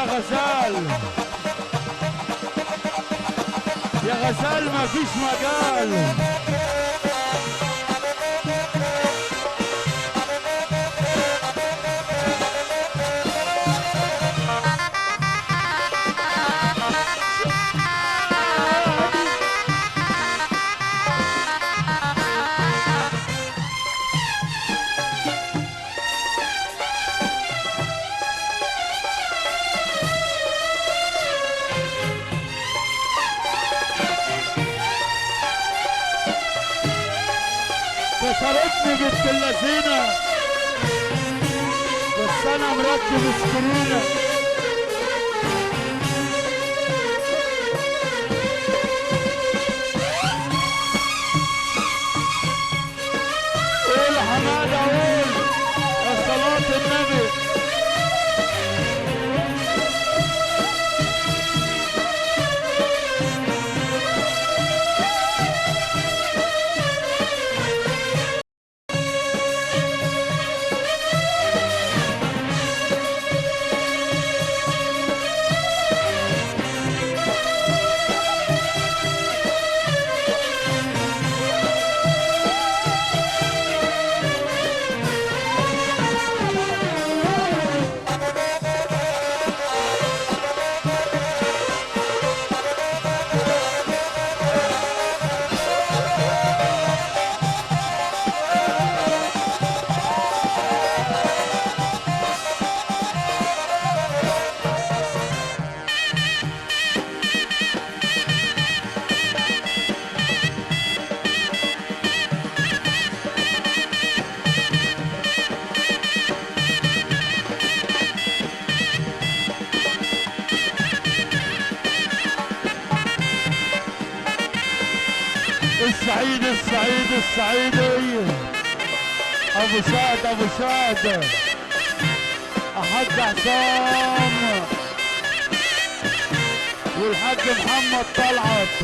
يا غزال، يا غزال مفيش مجال. كسرتني بنت اللذينة بس انا مركب سكرينة. قول حمادة قول يا صلاة النبي. السعيد السعيد السعيدي ابو شاد ابو شاد حاج حسام والحاج محمد طلعت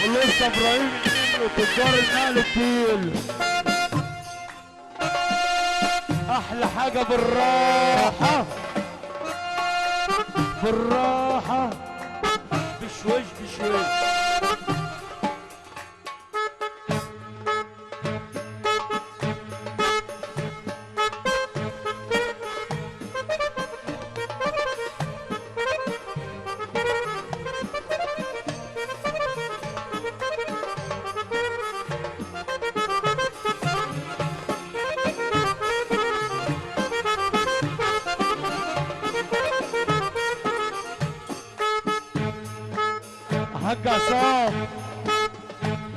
ولسه ابراهيم وتجار النقل التقيل. احلى حاجه بالراحه بالراحة بشويش بشويش. حاج عصام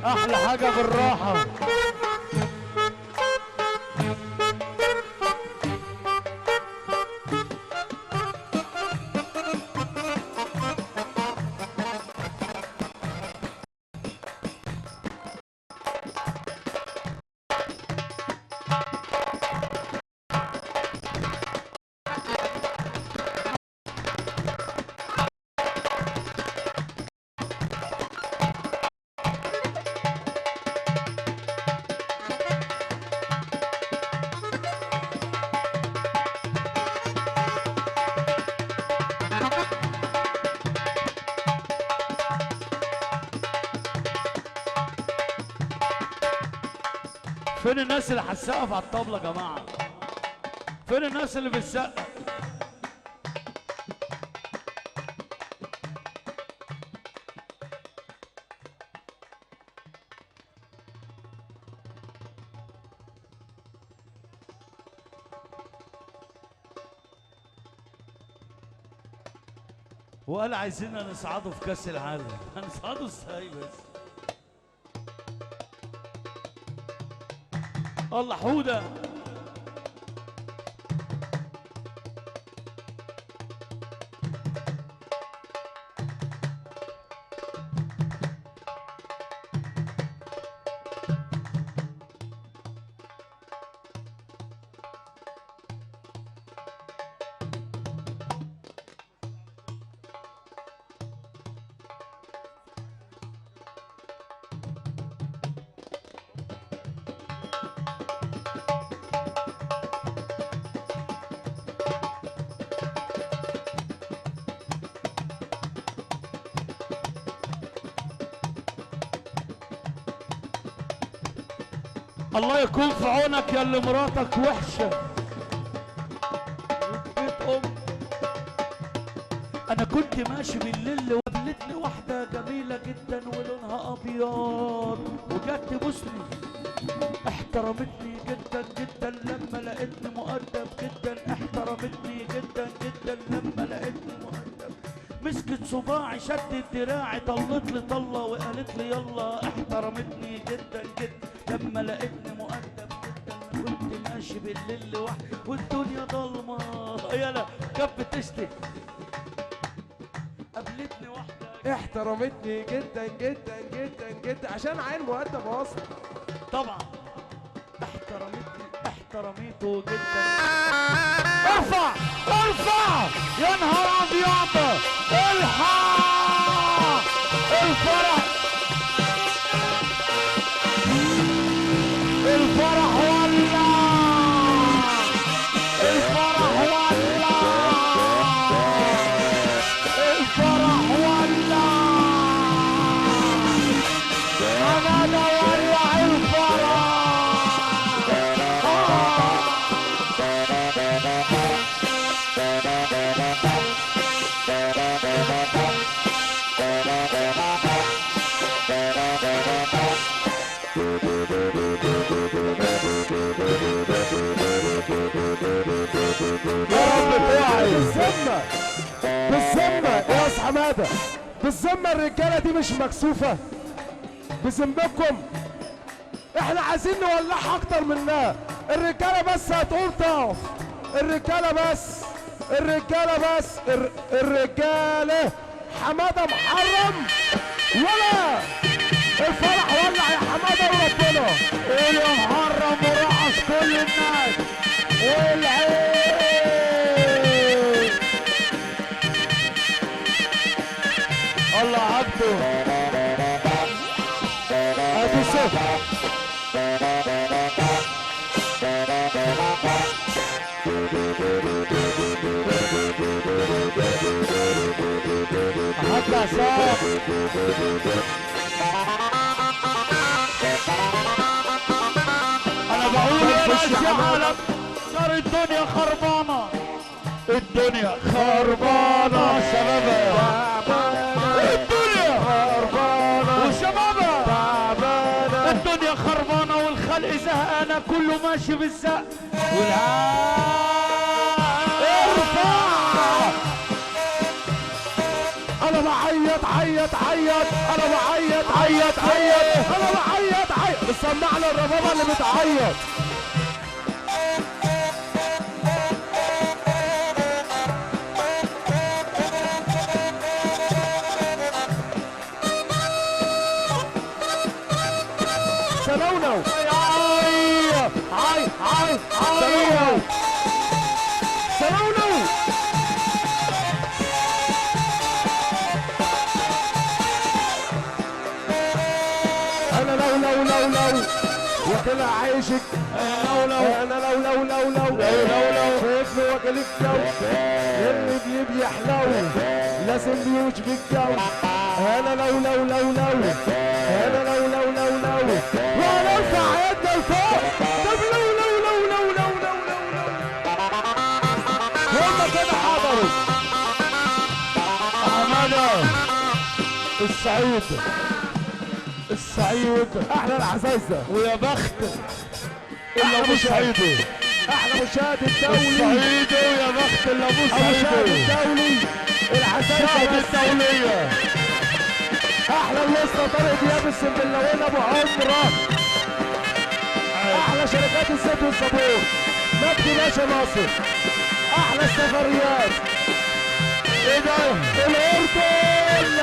احلى حاجه بالراحه. فين الناس اللي هتسقف على الطبلة يا جماعة؟ فين الناس اللي بتسقف؟ وقال عايزيننا نصعده في كأس العالم، هنصعده ازاي بس؟ الله حودة الله يكون في عونك يا اللي مراتك وحشه. بيت ام. انا كنت ماشي بالليل وقابلتني واحده جميله جدا ولونها ابيض وجت تبوسني، احترمتني جدا جدا لما لقيتني مؤدب جدا، احترمتني جدا جدا لما لقيتني مؤدب. مسكت صباعي شدت دراعي طلت لي طله وقالت لي يلا، احترمتني جدا جدا لما لقيتني مؤدب جدا. كنت ماشي بالليل لوحدي والدنيا ضلمه، يلا كانت بتشتي، قابلتني واحده احترمتني جدا جدا جدا جدا عشان عيل مؤدب اصلا. طبعا احترميته جدا. ارفع ارفع يا نهار ابيض، الحق الفرح، الفرح ولع، الفرح ولع، الفرح ولع، انا ولع الفرح. يا رب توعي بالذمة، بالذمة يا أص حمادة، بالذمة الرجالة دي مش مكسوفة بذمتكم؟ احنا عايزين نولعها أكتر منها، الرجالة بس هتقوم تقف، الرجالة بس، الرجالة بس، الرجالة. حمادة محرم ولا الفرح ولع يا حمادة وربنا. قول يا محرم ورقص كل الناس والعين. الله عبده ادي صفر. حتى عصام انا بقول يا ناس يا عالم صار الدنيا خربانه، الدنيا خربانه شبابها، الدنيا خربانه وشبابها، الدنيا خربانه والخلق زهقانه كله ماشي بالزق ارفع. انا بعيط عيط عيط، انا بعيط عيط عيط، انا بعيط عيط. سمعنا الربابه اللي بتعيط. سلونو سلونو سلونو. انا لو وكل عايشك، انا لو شايفني واكلك جو، اللي بيبي يحلو لازم بيوش بالجو. انا لو انا لو وانا ارفع يدنا لفوق. طب لو هما كده حضروا حمادة السعيد احلى العزايزه ويا بخت اللي ابو سعيدي، احلى مشاهد الدولي الصعيدي ويا بخت اللي ابو سعيدي الدولي، العزايزه الدوليه. احلى الوسطى طارق دياب السنبلاوين ابو عمره، احلى شركات الزيت والصابون مجدي باشا ناصر، احلى السفريات ايه ده الاردن،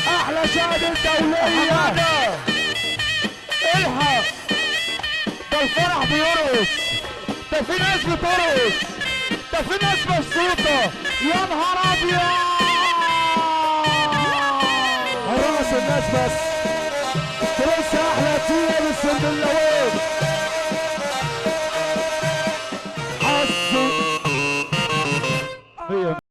احلى شهد الدوليه. الحق ده الفرح بيرقص، ده في ناس بترقص، ده في ناس مبسوطه يا نهار ابيض. هرقص الناس بس ترقص احلى تيم السنبلاوين.